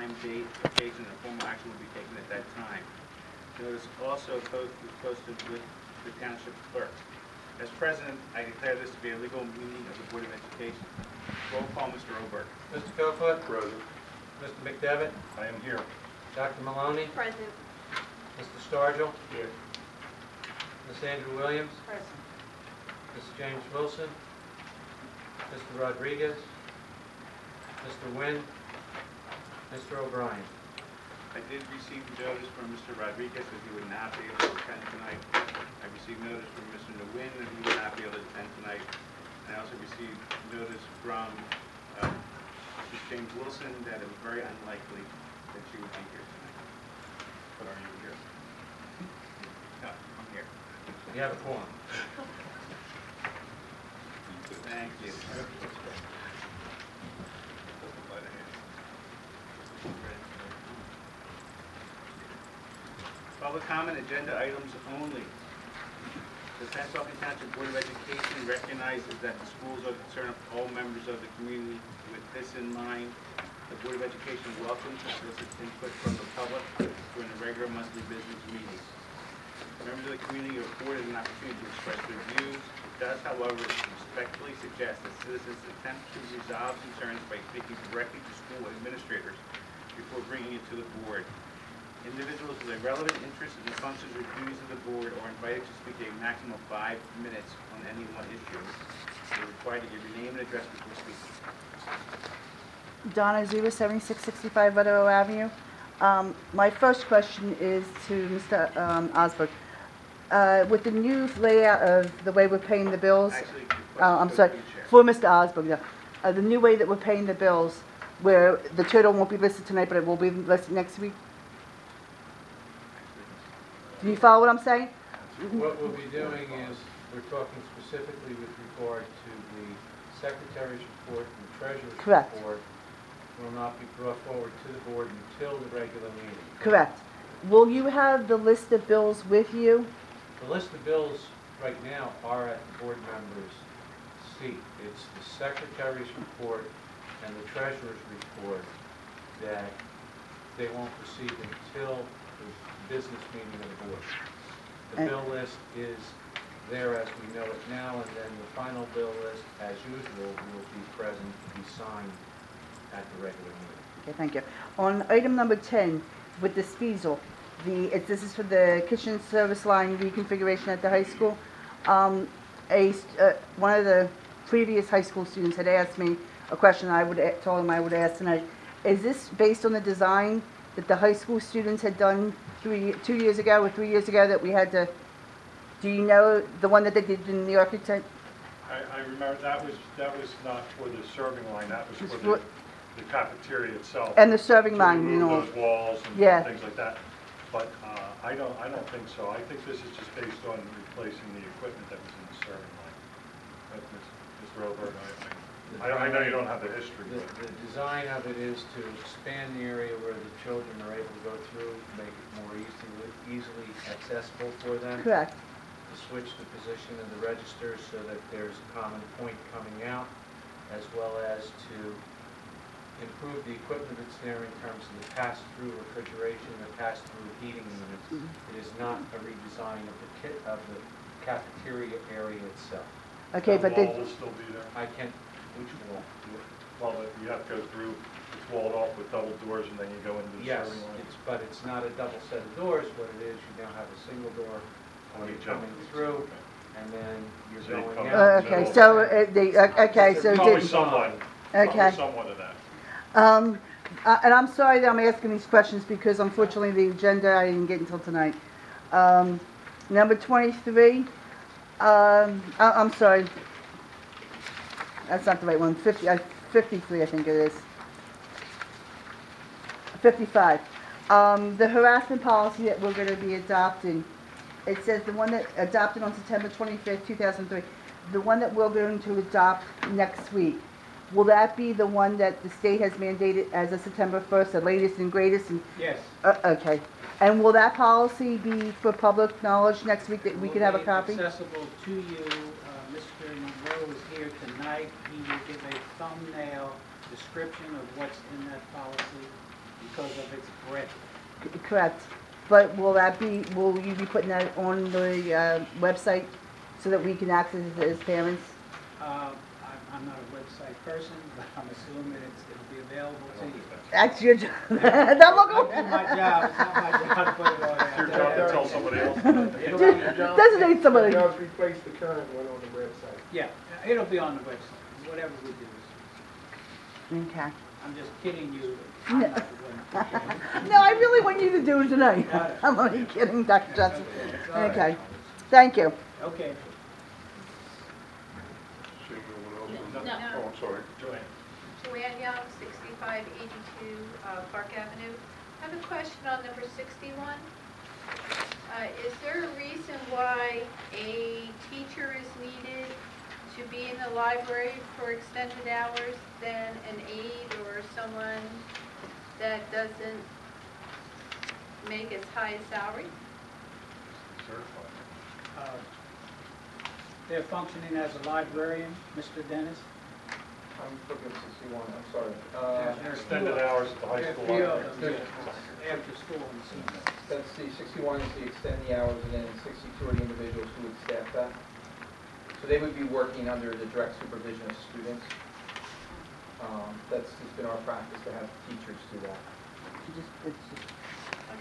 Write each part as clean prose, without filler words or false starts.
time, date, location, and formal action will be taken at that time. Notice also posted with the township clerk. As president, I declare this to be a legal meeting of the Board of Education. Roll call, Mr. Oberg. Mr. Kofoot? Present. Mr. McDevitt? I am here. Dr. Maloney? Present. Mr. Stargell? Here. Ms. Andrew Williams? Present. Mr. James Wilson? Mr. Rodriguez? Mr. Nguyen? Mr. O'Brien? I did receive notice from Mr. Rodriguez that he would not be able to attend tonight. I received notice from Mr. Nguyen that he would not be able to attend tonight. I also received notice from Mrs. James Wilson that it was very unlikely that she would be here tonight. But are you here? No, I'm here. You have a quorum. Thank you. Public comment, agenda items only. The Pennsauken Township Board of Education recognizes that the schools are concerned of all members of the community. With this in mind, the Board of Education welcomes and solicits input from the public during the regular monthly business meetings. Members of the community are afforded an opportunity to express their views. It does, however, respectfully suggest that citizens attempt to resolve concerns by speaking directly to school administrators before bringing it to the board. Individuals with a relevant interest in the functions or duties of the board are invited to speak a maximum of 5 minutes on any one issue. They are required to give your name and address before speaking. Donna Zuba, 7665 Weatherall Avenue. My first question is to Mr. Osberg. With the new layout of the way we're paying the bills, Actually, I'm sorry, for Mr. Osberg, yeah. The new way that we're paying the bills, where the total won't be listed tonight, but it will be listed next week. Do you follow what I'm saying? What we'll be doing is, we're talking specifically with regard to the Secretary's report and the Treasurer's Correct. report will not be brought forward to the board until the regular meeting. Correct. Will you have the list of bills with you? The list of bills right now are at the board members' seat. It's the Secretary's report and the Treasurer's report that they won't receive until the business meeting of the board. The bill list is there as we know it now, and then the final bill list, as usual, will be present to be signed at the regular meeting. Okay, thank you. On item number 10, with the Spiesel, this is for the kitchen service line reconfiguration at the high school. One of the previous high school students had asked me a question I told him I would ask tonight. Is this based on the design that the high school students had done 2 years ago or 3 years ago that we had to, do you know the one that they did in the architect? I remember that was not for the serving line, that was for the cafeteria itself. And the serving line, you know. Those walls and Yeah. things like that. But I don't think so. I think this is just based on replacing the equipment that was in the serving line. But Mr. Oberg, I know you don't have the history. The design of it is to expand the area where the children are able to go through, make it more easily accessible for them. Correct. To switch the position of the registers so that there's a common point coming out, as well as to improve the equipment that's there in terms of the pass-through refrigeration, the pass-through heating units. It is not a redesign of the cafeteria area itself. Okay, but the wall will still be there? I can't. Which wall? Well, you have to go through, it's walled off with double doors, and then you go into the Yes, serving line. but it's not a double set of doors. What it is, you now have a single door when you're coming through, and then you're So you going come out. Okay, so okay, so Probably somewhat of that. and I'm sorry that I'm asking these questions because unfortunately the agenda I didn't get until tonight. Number 23. I'm sorry. That's not the right one. 53, I think it is. 55. The harassment policy that we're going to be adopting. It says the one that adopted on September 25th, 2003. The one that we're going to adopt next week. Will that be the one that the state has mandated as of September 1st, the latest and greatest? And, Yes. Okay. And will that policy be for public knowledge next week that we can have a copy? Accessible to you. Mr. Monroe is here tonight. He will give a thumbnail description of what's in that policy. He's because of its breadth. Correct. But will you be putting that on the website so that we can access it as parents? I'm not a website person, but I'm assuming it'll be available to you. That's your job. I do my job, it's not my job to put it on there. It's your job to tell somebody else. It'll be- Designate somebody. Just replace the current one on the website. Yeah, it'll be on the website, whatever we do. Okay. I'm just kidding you. I'm not the one. No, I really want you to do it tonight. I'm only kidding, Dr. Johnson. Okay. Thank you. Okay. See anyone else? No. Oh, I'm sorry. Joanne. Joanne Young, 6582 Park Avenue. I have a question on number 61. Is there a reason why a teacher is needed to be in the library for extended hours than an aide or someone that doesn't make as high a salary? Certified. They're functioning as a librarian, Mr. Dennis. I'm looking at 61, I'm sorry. Extended hours at the high school Few of library. them, yeah, after school and senior. Let's see, 61 is the extend the hours, and then 62 are the individuals who would staff that. So they would be working under the direct supervision of students. That's just been our practice to have teachers do that.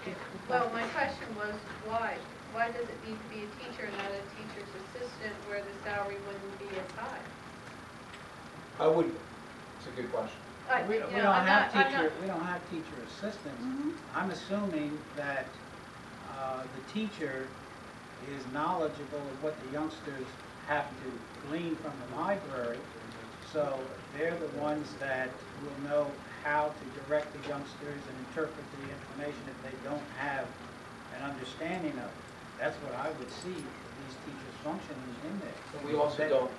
Okay. Well, my question was why? Why does it need to be a teacher and not a teacher's assistant where the salary wouldn't be as high? It's a good question. We You don't know, I'm have not- I'm teacher, not- we don't have teacher assistants. I'm assuming that the teacher is knowledgeable of what the youngsters have to glean from the library. So they're the ones that will know how to direct the youngsters and interpret the information if they don't have an understanding of it. That's what I would see these teachers functioning in there. And we also don't,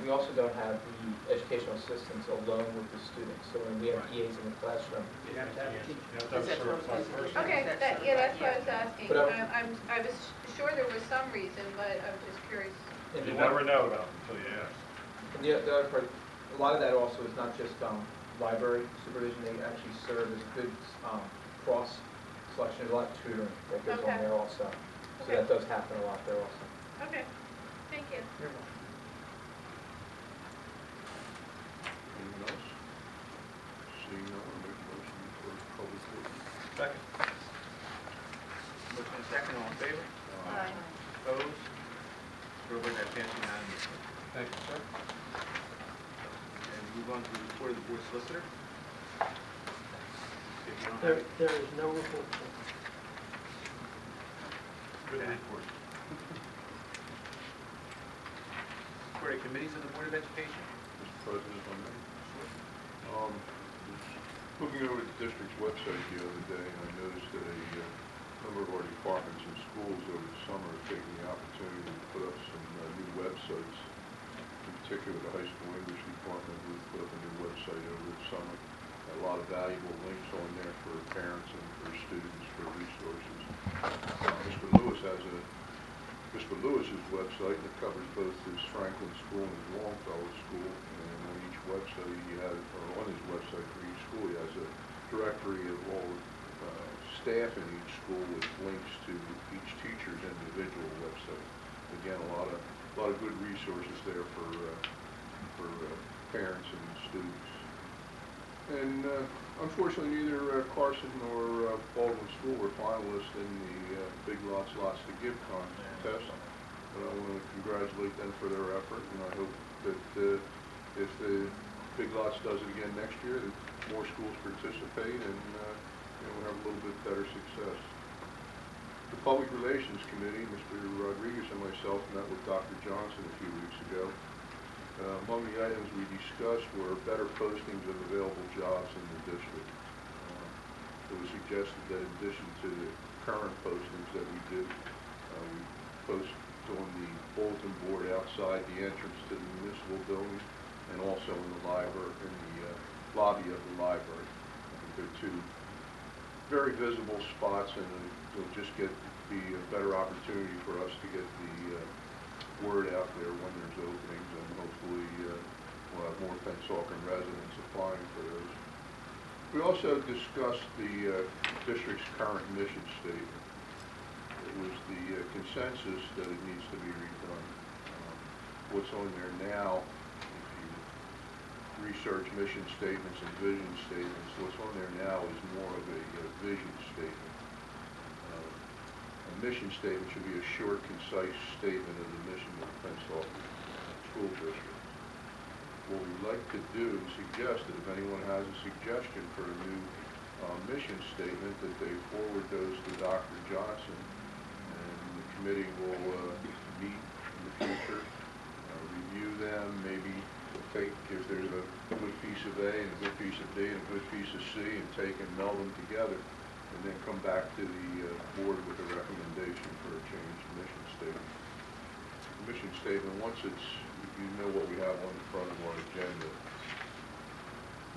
we also don't have the educational assistants alone with the students. So when we have EAs in the classroom, You have to have a teacher. You have to have a certified person. Okay, that's what I was asking. But, I was sure there was some reason, but I was just curious. and You the never know about it until you ask. And the other part, a lot of that also is not just library supervision, they actually serve as good cross selection, there's a lot of tutoring that goes on Okay. there also. So Okay. that does happen a lot there also. Okay, thank you. You're welcome. Anyone else? Seeing no one, make a motion for public statement. Second. Motion and second, all in favor? Aye. Opposed? Approve that passed unanimously. Thank you, sir. And move on to the report of the board solicitor. If you don't have There, it, there is no report. Good report. for the committees of the Board of Education. Mr. President, if I may. Was looking over the district's website the other day, and I noticed that a number of our departments and schools over the summer have taken the opportunity to put up some new websites. In particular, the high school English department will put up a new website over the summer. A lot of valuable links on there for parents and for students, for resources. Mr. Lewis's website, that covers both his Franklin School and his Longfellow School, and on each website he has, or on his website for each school, he has a directory of all staff in each school with links to each teacher's individual website. Again, a lot of good resources there for parents and students. And unfortunately, neither Carson nor Baldwin School were finalists in the Big Lots to Give contest. But I want to congratulate them for their effort, and I hope that if the Big Lots does it again next year, that more schools participate and we'll have a little bit better success. The Public Relations Committee, Mr. Rodriguez and myself met with Dr. Johnson a few weeks ago. Among the items we discussed were better postings of available jobs in the district. It was suggested that in addition to the current postings that we do, we post on the bulletin board outside the entrance to the municipal building and also in the library, in the lobby of the library. I think they're two very visible spots, and it'll just be a better opportunity for us to get the word out there when there's openings, and hopefully we'll have more Pennsauken residents applying for those. We also discussed the district's current mission statement. It was the consensus that it needs to be redone. What's on there now, if you research mission statements and vision statements, what's on there now is more of a vision statement. A mission statement should be a short, concise statement of the mission of the Pennsauken School District. What we'd like to do and suggest that if anyone has a suggestion for a new mission statement, that they forward those to Dr. Johnson, and the committee will meet in the future, review them, maybe take, if there's a good piece of A and a good piece of B and a good piece of C, and take and meld them together, and then come back to the board with a recommendation for a changed mission statement. The mission statement, once it's, you know what we have on the front of our agenda,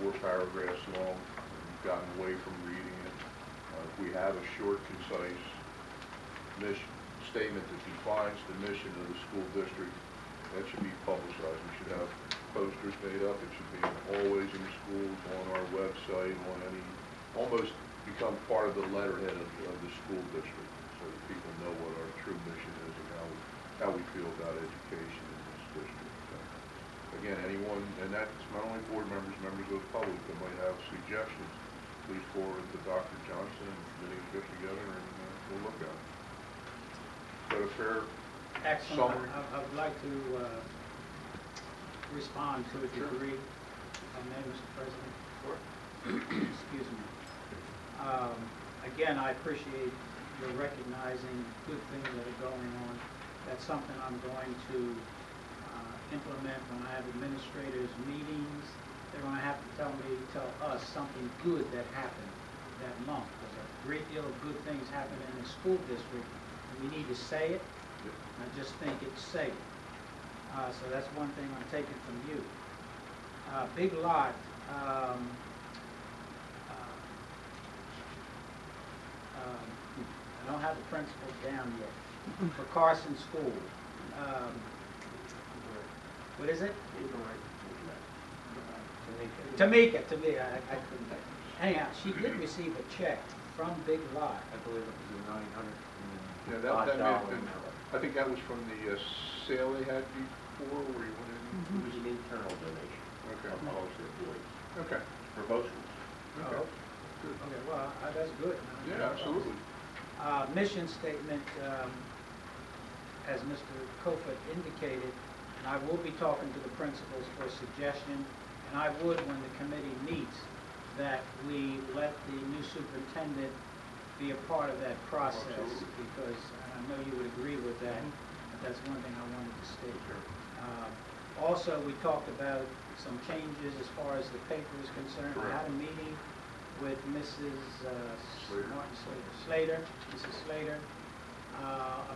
4 paragraphs long. We've gotten away from reading it. If we have a short, concise mission statement that defines the mission of the school district, that should be publicized. We should have posters made up. It should be in hallways in the schools, on our website, on any, almost become part of the letterhead of the school district, so that people know what our true mission is and how we feel about education in this district. Again, anyone, and that's not only board members, members of the public that might have suggestions, please forward to Dr. Johnson, and the committee will get together and we'll look at it. Is that a fair Excellent. summary? I would like to respond to a degree, if I may, Mr. President. Sure. Excuse me. Again, I appreciate your recognizing good things that are going on. That's something I'm going to implement when I have administrators meetings. They're going to have to tell us something good that happened that month. There's a great deal of good things happen in the school district, and we need to say it. I just think it's safe. So that's one thing I'm taking from you. Big Lot. I don't have the principals down yet for Carson School. What is it? Tamika. I couldn't. Anyhow, she did receive a check from Big Lot. I believe it was a Yeah, that may have been, I think that was from the sale they had before, where you went in. It was an internal donation Okay. from all of their employees Okay. for both schools. Okay. Okay, well, that's good. Yeah, absolutely. Mission statement, as Mr. Kofod indicated, and I will be talking to the principals for a suggestion, and I would, when the committee meets, that we let the new superintendent be a part of that process, Absolutely. because, and I know you would agree with that, but that's one thing I wanted to state. Also, we talked about some changes as far as the paper is concerned. I had a meeting with Mrs. Slater, Mrs. Slater,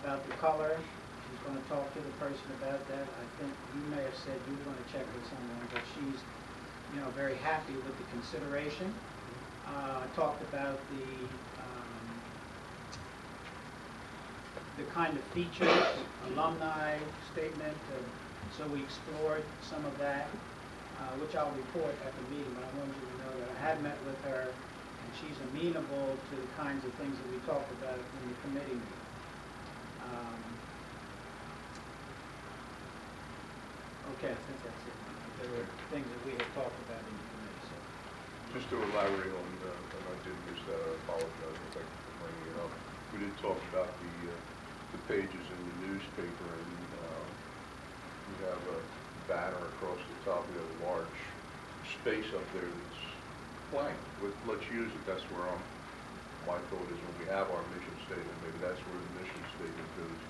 about the color. She's going to talk to the person about that. I think you may have said you were going to check with someone, but she's, very happy with the consideration. Talked about the kind of features, alumni statement, so we explored some of that, which I'll report at the meeting, but I wanted you to know that I had met with her, and she's amenable to the kinds of things that we talked about in the committee meeting. Okay, I think that's it. There were things that we had talked about in the committee, so. Just to elaborate on, and I did miss that, I apologize, but thank you for bringing it up. We did talk about the pages in the newspaper, and we have a banner across the top. We have a large space up there that's blank. Let's use it. That's where my thought is, when we have our mission statement, maybe that's where the mission statement goes.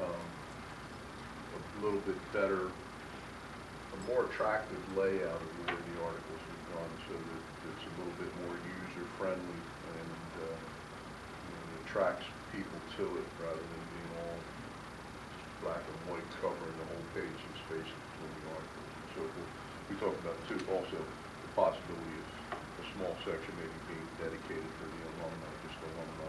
A little bit better, a more attractive layout of where the articles have gone, so that it's a little bit more user-friendly and attracts people to it, rather than being all black and white covering the whole page and space between the articles and so forth. We talked about, too, also the possibility of a small section maybe being dedicated for the alumni, just alumni.